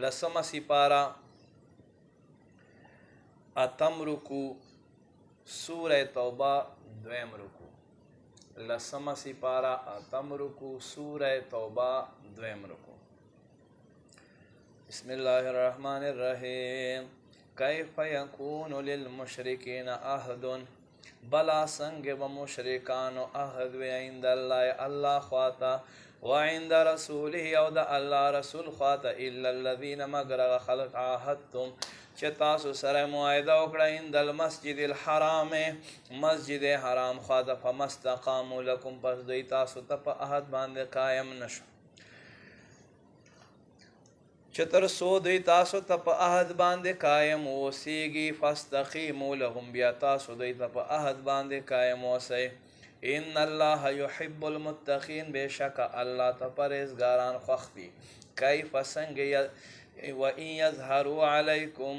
لسم سپارہ اتم رکو سورہ توبہ دویم رکو لسم سپارہ اتم رکو سورہ توبہ دویم رکو بسم اللہ الرحمن الرحیم کیف یکون للمشرکین عہد بلا سنگ و مشرکان عہد و عند اللہ اللہ خواتا وعند رسوله او دا اللہ رسول خواتا الا الذین مگر خلق عاہدتم چه تاسو سره معاهده وکړه عند المسجد الحرام مسجد حرام خواته فمستقاموا لكم پس دوی تاسو ته په عهد باندې قائم نشو چې تر څو دوی تاسو ته په عهد باندې قائم اوسیږي فاستقیموا لهم بیا تاسو دوی ته په عهد باندې قائم اوسئ ان الله يحب المتقین بشک الله ته پرهیزګاران خوښ دي کیف څنګه وَإِن يَظْهَرُوا عَلَيْكُمْ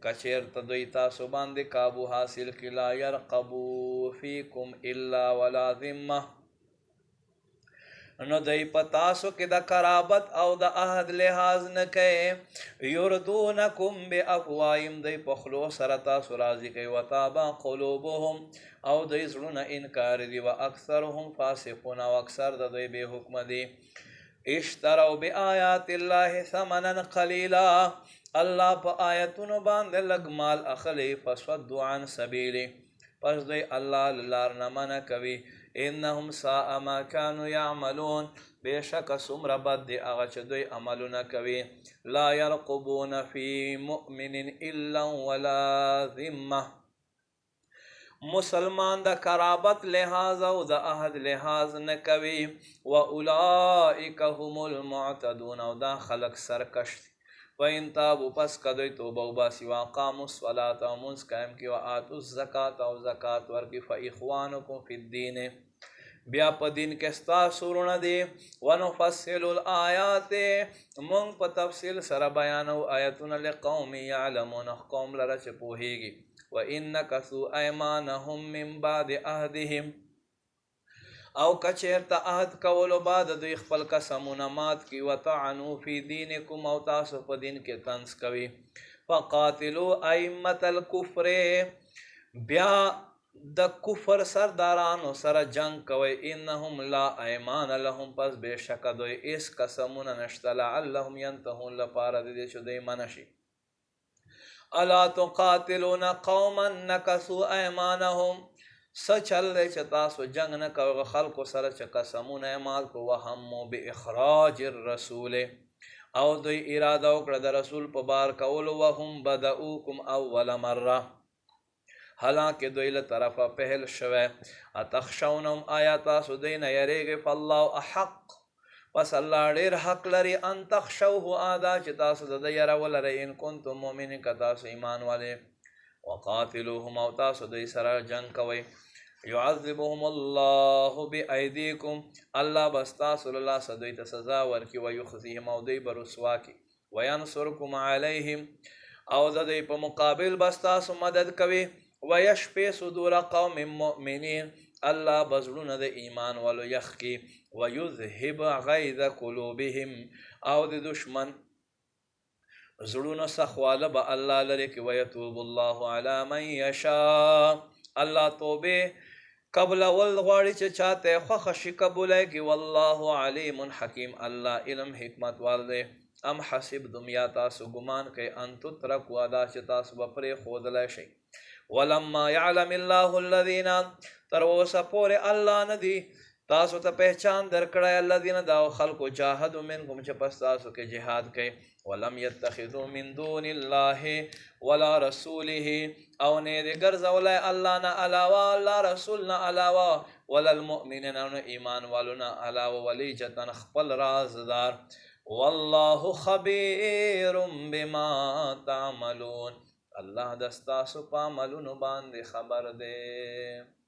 کچرت دوی تاسو باندې قابو حاصل کی لا يرقبوا فیکم الا ولا ذمه نو دوی په تاسو کې د قرابت او د عهد لحاظ نه کوي یردونکم بافواههم دوی په خلو سره تاسو راضي کوي وتابا قلوبهم او دوی زړونه انکار دي واکثرهم فاسقون او اکثر د دوی بے حکم دي اشتروا بآیات الله ثمنا قلیلا الله په آیتونو باندې لږ مال اخلي فصدوا عن سبیله پس دوی الله لار نه منع کوي انهم ساء ما كانوا يعملون بشک څومره بد دي هغه چې دوی عملونه کوي لا يرقبون في مؤمن الا ولا ذمه مسلمان د قرابت لحاظ او د عهد لحاظ نه کوي واولئک هم المعتدون او دا خلق سرکش دي وَإِن تابوا پس کدوی توبه وباسي واقاموا الصلاة او منځ قائم کړي وآتوا الزکاة او زکات ورکړي فإخوانکم فی الدین بیا په دین کې ستاسو ورونه دي ونفصل الآیات مونږ په تفصیل سره بیانو آیتونه لقوم یعلمون قوم لره چې پوهیږي وَإِن نَكَثُوا أَيْمَانَهُم مِّن بَعْدِ عَهْدِهِمْ او کچیرته عهد کولو بعد دوی خپل قسمونه مات کی وطعنوا فی دینکم او تاسو په دین کې طنز کوي فقاتلوا ائمة الکفر بیا د کفر سردارانو سره جنگ کوي انهم لا ایمان لهم پس بشک دوی اس قسمونه نشته لعلهم ينتهون لپاره دې چې دوی منشي الا تقاتلون قوما نكثوا ايمانهم سچل چې تاسو جنگ نه کوي خلکو سره چې قسمونه مال کو وهم باخراج الرسول او دوی اراده وکړه د رسول په بار کول وهم بدؤکم اول مره حالانکه دوی له طرفه پهل شوه اتخشونهم آیات تاسو دوی نه یریږي فالله احق پس الله ډیر حق لري ان تخشوه ادا چې تاسو د یره ولرئ ان کنتم مؤمنین که تاسو ایمان والے وقاتلوهم او تاسو دوی سره جنگ کوي يعذبهم الله بأيديكم الله بس تاسو الله سدوی ته سزا ورکي ويخزيهم او دوی برسوا کی وينصركم عليهم او دوی په مقابل بس تاسو مدد کوي ويشفي صدور قوم مؤمنين الله بزړونه د ایمان والو یخکی ويذهب غيظ قلوبهم او د دشمن زړونو سخواله به الله لري کې ويتوب الله على من يشاء الله توبه قبل ول غواړي چې چاته خوښ شي قبولای کی والله علیم حکیم الله علم حکمت والده ام حسبتم یا تاسو ګمان کوي ان تترکوا دا چې تاسو به پرې خودلای شي ولما يعلم الله الذين تر اوسه پورې الله ندي تاسو ته پہچان درکړای الذين دا خلق جاهدوا منكم چې پس تاسو کې جهاد کوي ولم يتخذوا من دون الله ولا رسوله او نه دې ګرځولای الله نه علاوه الله رسول نه علاوه ولا المؤمنين او ایمان والو نه علاوه ولیجتن خپل رازدار والله خبير بما تعملون الله دستا سو په عملونو باندې خبر ده.